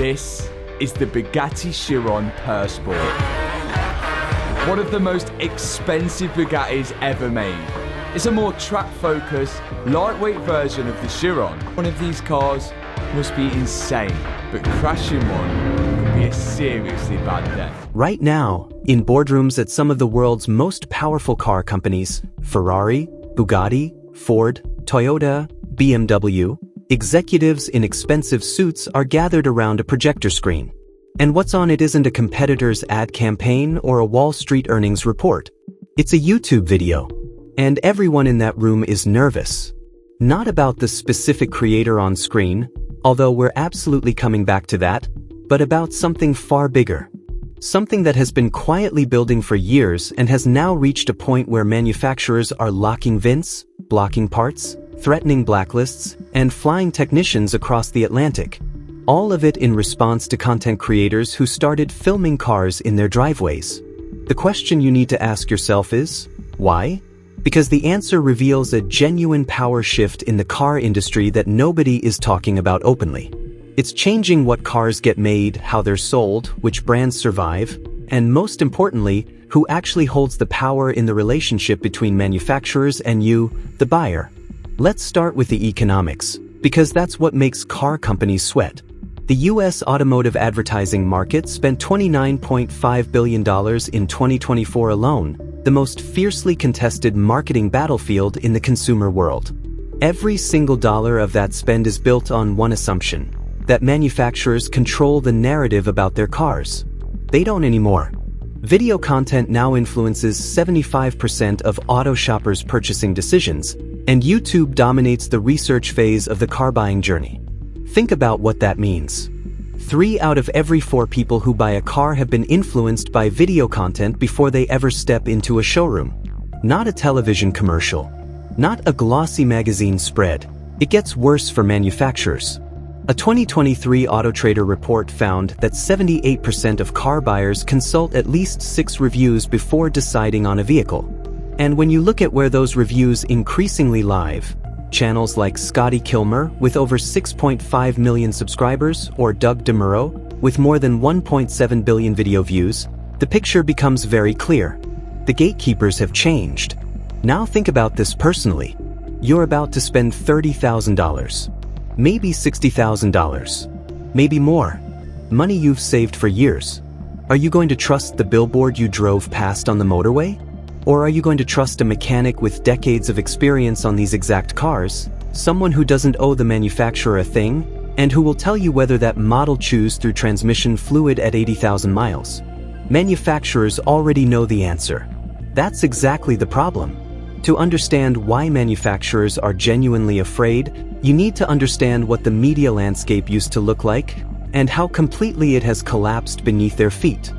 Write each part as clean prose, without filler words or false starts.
This is the Bugatti Chiron Persport. One of the most expensive Bugattis ever made. It's a more track-focused, lightweight version of the Chiron. One of these cars must be insane, but crashing one could be a seriously bad death. Right now, in boardrooms at some of the world's most powerful car companies, Ferrari, Bugatti, Ford, Toyota, BMW, executives in expensive suits are gathered around a projector screen. And what's on it isn't a competitor's ad campaign or a Wall Street earnings report. It's a YouTube video. And everyone in that room is nervous. Not about the specific creator on screen, although we're absolutely coming back to that, but about something far bigger. Something that has been quietly building for years and has now reached a point where manufacturers are locking VINs, blocking parts, threatening blacklists, and flying technicians across the Atlantic. All of it in response to content creators who started filming cars in their driveways. The question you need to ask yourself is, why? Because the answer reveals a genuine power shift in the car industry that nobody is talking about openly. It's changing what cars get made, how they're sold, which brands survive, and most importantly, who actually holds the power in the relationship between manufacturers and you, the buyer. Let's start with the economics, because that's what makes car companies sweat. The U.S. automotive advertising market spent $29.5 billion in 2024 alone, the most fiercely contested marketing battlefield in the consumer world. Every single dollar of that spend is built on one assumption, that manufacturers control the narrative about their cars. They don't anymore. Video content now influences 75% of auto shoppers' purchasing decisions, and YouTube dominates the research phase of the car buying journey. Think about what that means. 3 out of every 4 people who buy a car have been influenced by video content before they ever step into a showroom. Not a television commercial. Not a glossy magazine spread. It gets worse for manufacturers. A 2023 AutoTrader report found that 78% of car buyers consult at least 6 reviews before deciding on a vehicle. And when you look at where those reviews increasingly live, channels like Scotty Kilmer with over 6.5 million subscribers or Doug DeMuro with more than 1.7 billion video views, the picture becomes very clear. The gatekeepers have changed. Now think about this personally. You're about to spend $30,000, maybe $60,000, maybe more. Money you've saved for years. Are you going to trust the billboard you drove past on the motorway? Or are you going to trust a mechanic with decades of experience on these exact cars, someone who doesn't owe the manufacturer a thing, and who will tell you whether that model chews through transmission fluid at 80,000 miles? Manufacturers already know the answer. That's exactly the problem. To understand why manufacturers are genuinely afraid, you need to understand what the media landscape used to look like, and how completely it has collapsed beneath their feet.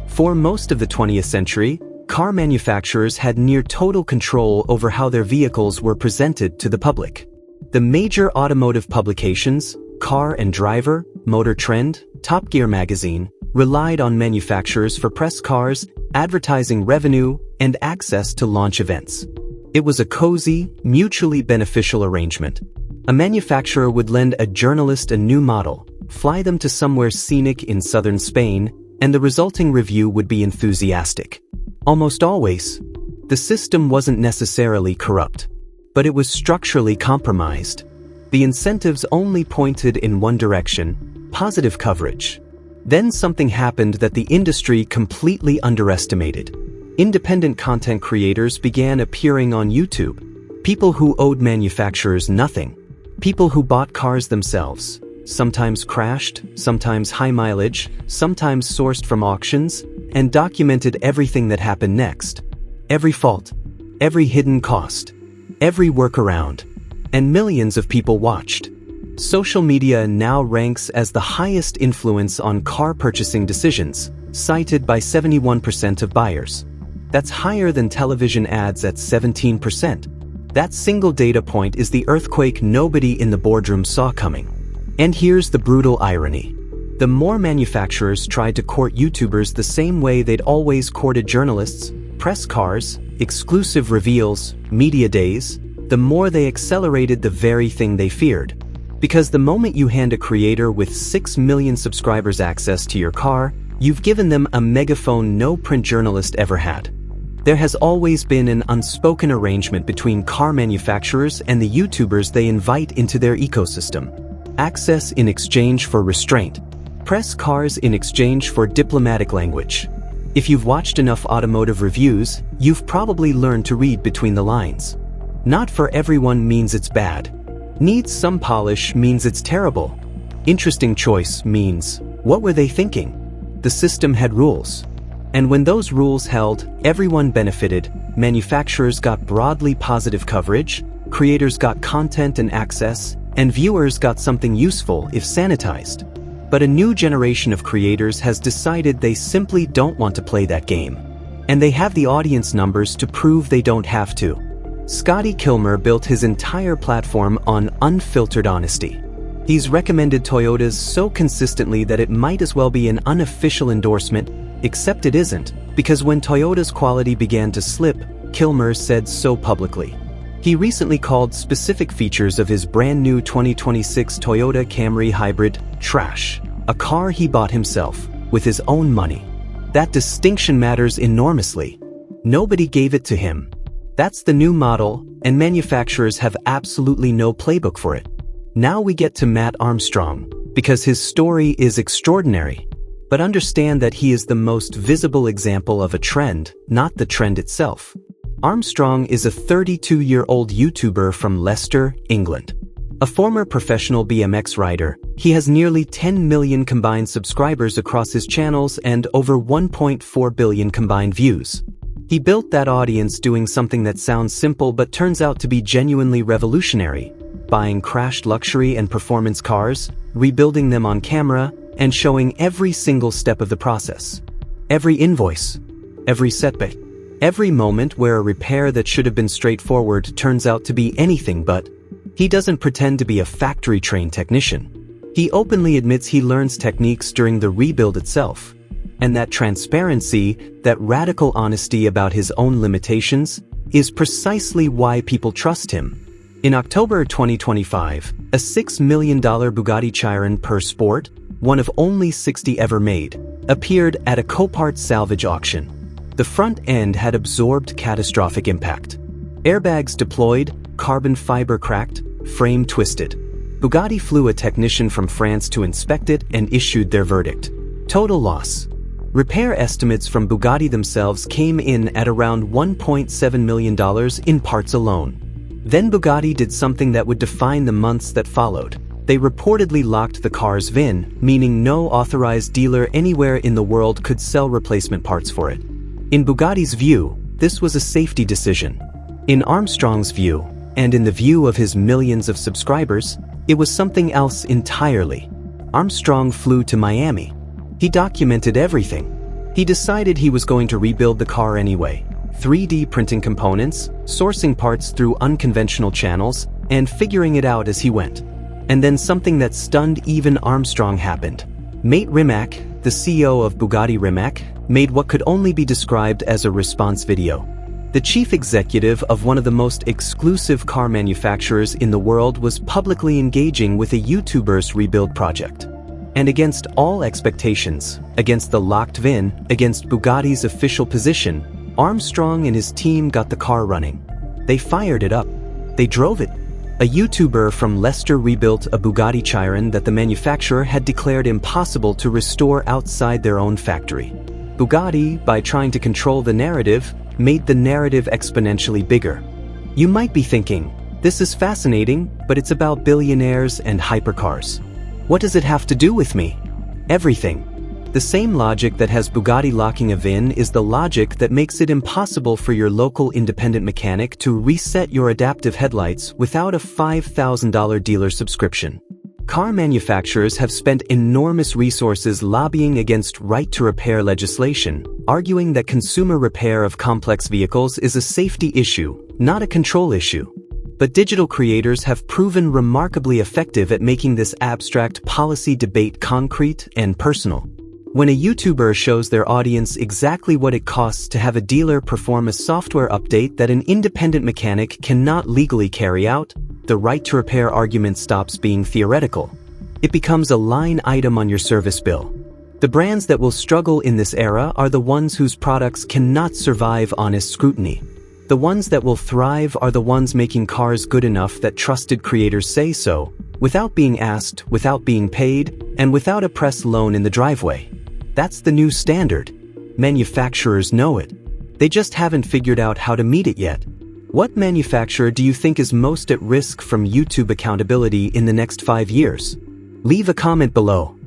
For most of the 20th century, car manufacturers had near total control over how their vehicles were presented to the public. The major automotive publications, Car and Driver, Motor Trend, Top Gear magazine, relied on manufacturers for press cars, advertising revenue, and access to launch events. It was a cozy, mutually beneficial arrangement. A manufacturer would lend a journalist a new model, fly them to somewhere scenic in southern Spain, and the resulting review would be enthusiastic. Almost always, the system wasn't necessarily corrupt, but it was structurally compromised. The incentives only pointed in one direction, positive coverage. Then something happened that the industry completely underestimated. Independent content creators began appearing on YouTube. People who owed manufacturers nothing. People who bought cars themselves. Sometimes crashed, sometimes high mileage, sometimes sourced from auctions, and documented everything that happened next. Every fault, every hidden cost, every workaround, and millions of people watched. Social media now ranks as the highest influence on car purchasing decisions, cited by 71% of buyers. That's higher than television ads at 17%. That single data point is the earthquake nobody in the boardroom saw coming. And here's the brutal irony. The more manufacturers tried to court YouTubers the same way they'd always courted journalists, press cars, exclusive reveals, media days, the more they accelerated the very thing they feared. Because the moment you hand a creator with 6 million subscribers access to your car, you've given them a megaphone no print journalist ever had. There has always been an unspoken arrangement between car manufacturers and the YouTubers they invite into their ecosystem. Access in exchange for restraint. Press cars in exchange for diplomatic language. If you've watched enough automotive reviews, you've probably learned to read between the lines. Not for everyone means it's bad. Needs some polish means it's terrible. Interesting choice means, what were they thinking? The system had rules. And when those rules held, everyone benefited. Manufacturers got broadly positive coverage, creators got content and access, and viewers got something useful if sanitized. But a new generation of creators has decided they simply don't want to play that game. And they have the audience numbers to prove they don't have to. Scotty Kilmer built his entire platform on unfiltered honesty. He's recommended Toyotas so consistently that it might as well be an unofficial endorsement, except it isn't, because when Toyota's quality began to slip, Kilmer said so publicly. He recently called specific features of his brand new 2026 Toyota Camry Hybrid trash, a car he bought himself, with his own money. That distinction matters enormously. Nobody gave it to him. That's the new model, and manufacturers have absolutely no playbook for it. Now we get to Matt Armstrong, because his story is extraordinary. But understand that he is the most visible example of a trend, not the trend itself. Armstrong is a 32-year-old YouTuber from Leicester, England. A former professional BMX rider, he has nearly 10 million combined subscribers across his channels and over 1.4 billion combined views. He built that audience doing something that sounds simple but turns out to be genuinely revolutionary: buying crashed luxury and performance cars, rebuilding them on camera, and showing every single step of the process. Every invoice, every setback, every moment where a repair that should have been straightforward turns out to be anything but. He doesn't pretend to be a factory-trained technician. He openly admits he learns techniques during the rebuild itself. And that transparency, that radical honesty about his own limitations, is precisely why people trust him. In October 2025, a $6 million Bugatti Chiron per Sport, one of only 60 ever made, appeared at a Copart salvage auction. The front end had absorbed catastrophic impact. Airbags deployed, carbon fiber cracked, frame twisted. Bugatti flew a technician from France to inspect it and issued their verdict. Total loss. Repair estimates from Bugatti themselves came in at around $1.7 million in parts alone. Then Bugatti did something that would define the months that followed. They reportedly locked the car's VIN, meaning no authorized dealer anywhere in the world could sell replacement parts for it. In Bugatti's view, this was a safety decision. In Armstrong's view, and in the view of his millions of subscribers, it was something else entirely. Armstrong flew to Miami. He documented everything. He decided he was going to rebuild the car anyway, 3D printing components, sourcing parts through unconventional channels, and figuring it out as he went. And then something that stunned even Armstrong happened. Mate Rimac, the CEO of Bugatti Rimac, made what could only be described as a response video. The chief executive of one of the most exclusive car manufacturers in the world was publicly engaging with a YouTuber's rebuild project. And against all expectations, against the locked VIN, against Bugatti's official position, Armstrong and his team got the car running. They fired it up. They drove it. A YouTuber from Leicester rebuilt a Bugatti Chiron that the manufacturer had declared impossible to restore outside their own factory. Bugatti, by trying to control the narrative, made the narrative exponentially bigger. You might be thinking, this is fascinating, but it's about billionaires and hypercars. What does it have to do with me? Everything. The same logic that has Bugatti locking a VIN is the logic that makes it impossible for your local independent mechanic to reset your adaptive headlights without a $5,000 dealer subscription. Car manufacturers have spent enormous resources lobbying against right-to-repair legislation, arguing that consumer repair of complex vehicles is a safety issue, not a control issue. But digital creators have proven remarkably effective at making this abstract policy debate concrete and personal. When a YouTuber shows their audience exactly what it costs to have a dealer perform a software update that an independent mechanic cannot legally carry out, the right to repair argument stops being theoretical. It becomes a line item on your service bill. The brands that will struggle in this era are the ones whose products cannot survive honest scrutiny. The ones that will thrive are the ones making cars good enough that trusted creators say so, without being asked, without being paid, and without a press loan in the driveway. That's the new standard. Manufacturers know it. They just haven't figured out how to meet it yet. What manufacturer do you think is most at risk from YouTube accountability in the next 5 years? Leave a comment below.